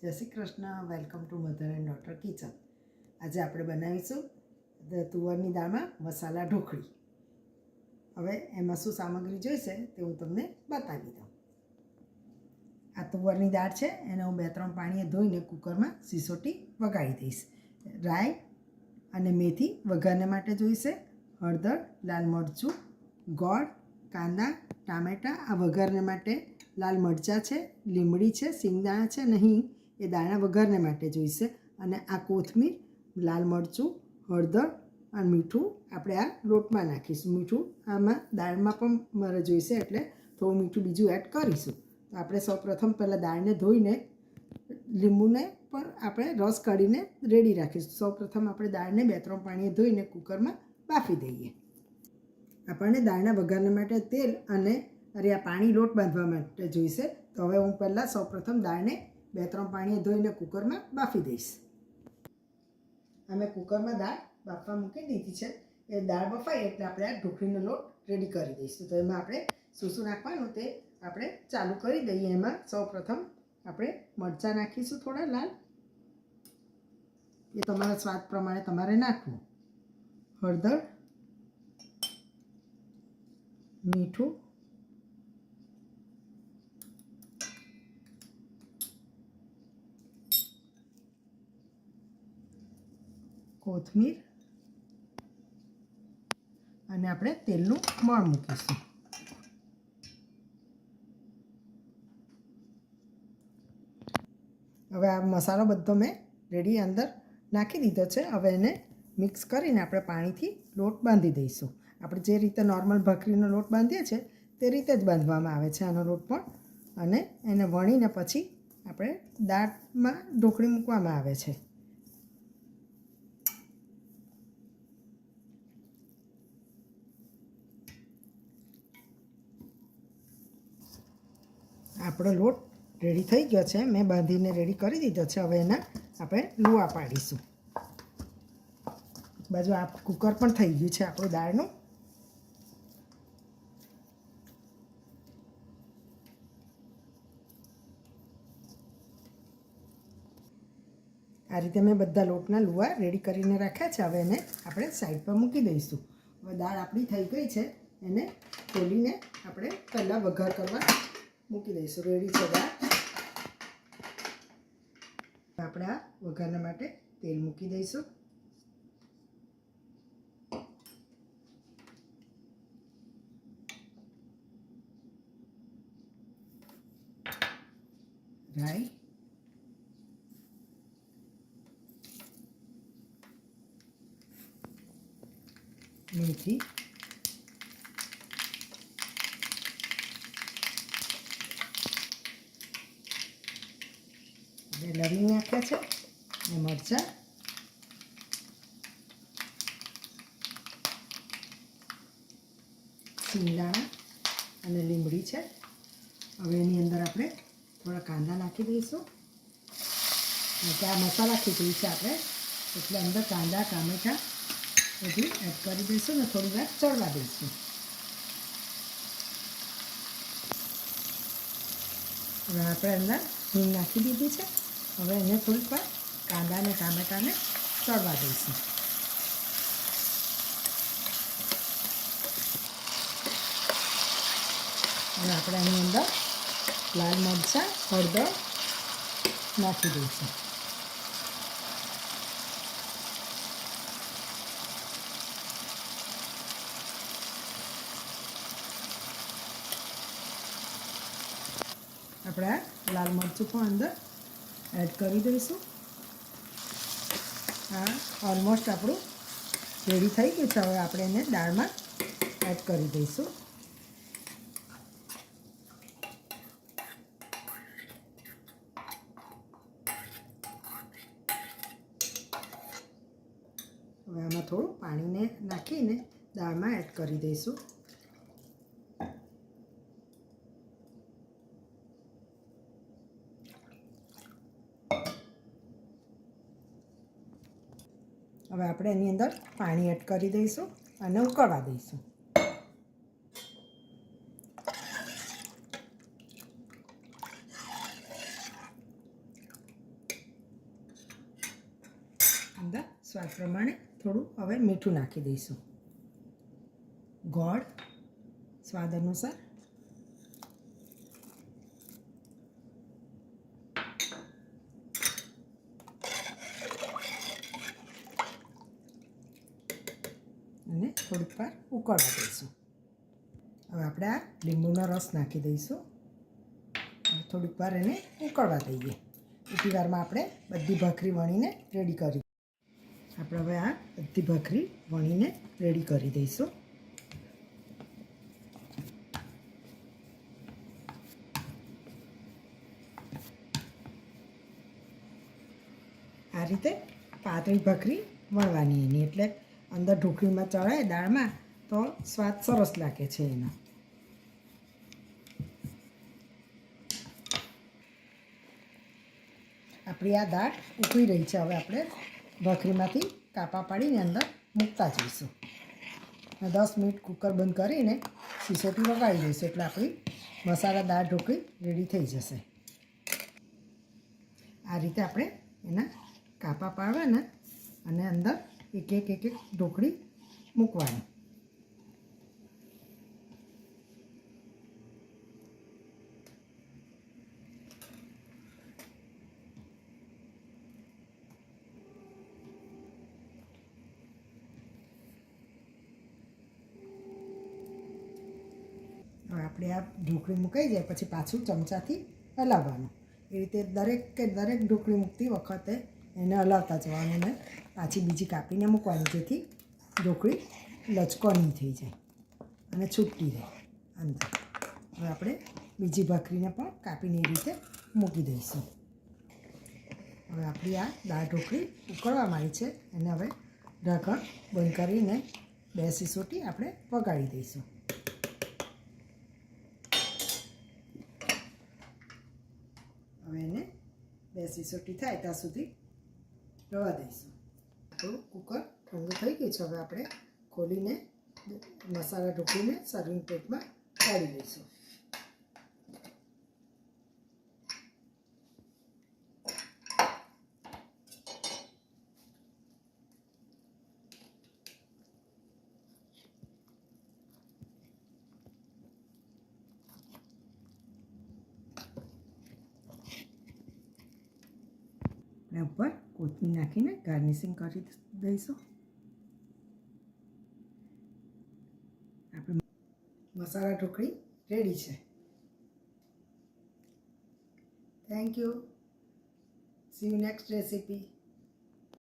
જય Shri Krishna. Welcome to mother and daughter kitchen. આજે આપણે બનાવીશું તુવરની દાળમાં મસાલા ઢોકળી. હવે એમાં શું સામગ્રી જોઈશે તે હું તમને બતાવી દઉં. આ તુવરની દાળ છે, એને હું 2-3 પાણીએ ધોઈને કુકરમાં સિસોટી વગાડી દઈશ. રાઈ અને મેથી વઘારને માટે જોઈશે, હળદર, લાલ મરચું, ગોળ, કાંદા, ટામેટાં આ વઘારને માટે, લાલ મરચાં છે, લીમડી છે, સિંગદાણા છે, નહીં એ દાણા વઘારને માટે જોઈશે, અને આ કોથમીર, લાલ મરચું, હળદર અને મીઠું આપણે આ લોટમાં નાખીશું. મીઠું આમાં દાળમાં પણ મારે જોઈશે, એટલે થોડું મીઠું બીજું એડ કરીશું. તો આપણે સૌપ્રથમ પહેલાં દાળને ધોઈને લીંબુને પણ આપણે રસ કાઢીને રેડી રાખીશું. સૌપ્રથમ આપણે દાળને 2-3 પાણીએ ધોઈને કુકરમાં બાફી દઈએ. આપણને દાળના વઘારને માટે તેલ અને આ પાણી લોટ બાંધવા માટે જોઈશે. તો હવે હું પહેલાં સૌપ્રથમ દાળને 2-3 પાણીએ ધોઈને કુકરમાં બાફી દઈશ. અમે કુકરમાં દાળ બાફવા મૂકી દીધી છે. એ દાળ બફાય એટલે આપણે આ ઢોકળીનો લોટ રેડી કરી દઈશું. તો એમાં આપણે શું નાખવાનું તે આપણે ચાલુ કરી દઈએ. એમાં સૌપ્રથમ આપણે મરચાં નાખીશું, થોડા લાલ, એ તમારા સ્વાદ પ્રમાણે તમારે નાખવું. હળદર, મીઠું, કોથમીર અને આપણે તેલનું મણ મૂકીશું. હવે આ મસાલો બધો મેં રેડી અંદર નાખી દીધો છે. હવે એને મિક્સ કરીને આપણે પાણીથી લોટ બાંધી દઈશું. આપણે જે રીતે નોર્મલ ભાખરીનો લોટ બાંધીએ છીએ તે રીતે જ બાંધવામાં આવે છે આનો લોટ પણ. અને એને વણીને પછી આપણે દાળમાં ઢોકળી મૂકવામાં આવે છે. આપણો લોટ રેડી થઈ ગયો છે, મેં બાંધીને રેડી કરી દીધો છે. હવે એના આપણે લુવા પાડીશું. બાજુ આ કુકર પણ થઈ ગયું છે આપણું દાળનું. આ રીતે મેં બધા લોટના લુવા રેડી કરીને રાખ્યા છે. હવે એને આપણે સાઈડ પર મૂકી દઈશું. હવે દાળ આપણી થઈ ગઈ છે, એને ખોલીને આપણે પહેલાં વઘાર કરવા મૂકી દઈશું. રેડી છે દાળ. આપણે આ વઘારના માટે તેલ મૂકી દઈશું. રાઈ, મેથી, લવિંગ નાખ્યા છે, અને મરચાં, સિંગદાણા અને લીમડી છે. હવે એની અંદર આપણે થોડા કાંદા નાખી દઈશું. આ મસાલા ખીચડી છે આપણે, એટલે અંદર કાંદા, ટામેટાં બધું એડ કરી દઈશું ને થોડી વાર ચડવા દઈશું. હવે આપણે અંદર હિંગ નાખી દીધી છે. હવે એને થોડીક વાર કાંદા અને ટામેટાને ચડવા દઈશું. અને આપણે એની અંદર લાલ મરચાં, હળદર નાખી દઈશું. આપણે આ લાલ મરચું પણ અંદર એડ કરી દઈશું. આ ઓલમોસ્ટ આપણું રેડી થઈ ગયું છે. હવે આપણે એને દાળમાં એડ કરી દઈશું. હવે આમાં થોડું પાણીને નાખીને દાળમાં એડ કરી દઈશું. હવે આપણે એની અંદર પાણી એડ કરી દઈશું અને ઉકળવા દઈશું. સ્વાદ પ્રમાણે થોડું હવે મીઠું નાખી દઈશું, ગોળ સ્વાદ અનુસાર, અને થોડીક વાર ઉકળવા દઈશું. હવે આપણે આ લીંબુનો રસ નાખી દઈશું. થોડીક વાર એને ઉકળવા દઈએ. એટલી વારમાં આપણે બધી ભાખરી વણીને રેડી કરી. આપણે હવે આ બધી ભાખરી વણીને રેડી કરી દઈશું. આ રીતે પાતળી ભાખરી વણવાની એની, એટલે અંદર ઢોકળીમાં ચડાય દાળમાં તો સ્વાદ સરસ લાગે છે એનો. આપણી આ દાળ ઉકળી રહી છે. હવે આપણે ભાખરીમાંથી કાપા પાડીને અંદર મૂકતા જઈશું. 10 મિનિટ કુકર બંધ કરીને સીસોથી વગાડી દઈશું, એટલે આપણી મસાલા દાળ ઢોકળી રેડી થઈ જશે. આ રીતે આપણે એના કાપા પાડવાના અને અંદર એક એક ઢોકળી મૂકવાની. હવે આપણે આ ઢોકળી મુકાઈ જાય પછી પાછું ચમચાથી હલાવવાનું. એ રીતે દરેક ઢોકળી મૂકતી વખતે એને હલાવતા જવાનું ને પાછી બીજી કાપીને મૂકવાની, જેથી ઢોકળી લચકો નહીં થઈ જાય અને છૂટતી રહે અંદર. હવે આપણે બીજી ભાખરીને પણ કાપીને એ રીતે મૂકી દઈશું. હવે આપણી આ દાળ ઢોકળી ઉકળવા માંડી છે. એને હવે ઢાંકણ બંધ કરીને 2 સીસોટી આપણે વગાડી દઈશું. હવે એને 2 સીસોટી થાય ત્યાં સુધી રવા દઈશું. આપણું કુકર ઠંડુ થઈ ગયું છે. હવે આપણે ખોલીને મસાલા ઢોકળીને સર્વિંગ પ્લેટમાં કાઢી દઈશું. અને ઉપર કોથમીર નાખીને ગાર્નિશિંગ કરી દઈશું. આપણી મસાલા ઢોકળી રેડી છે. Thank you. C you next recipe.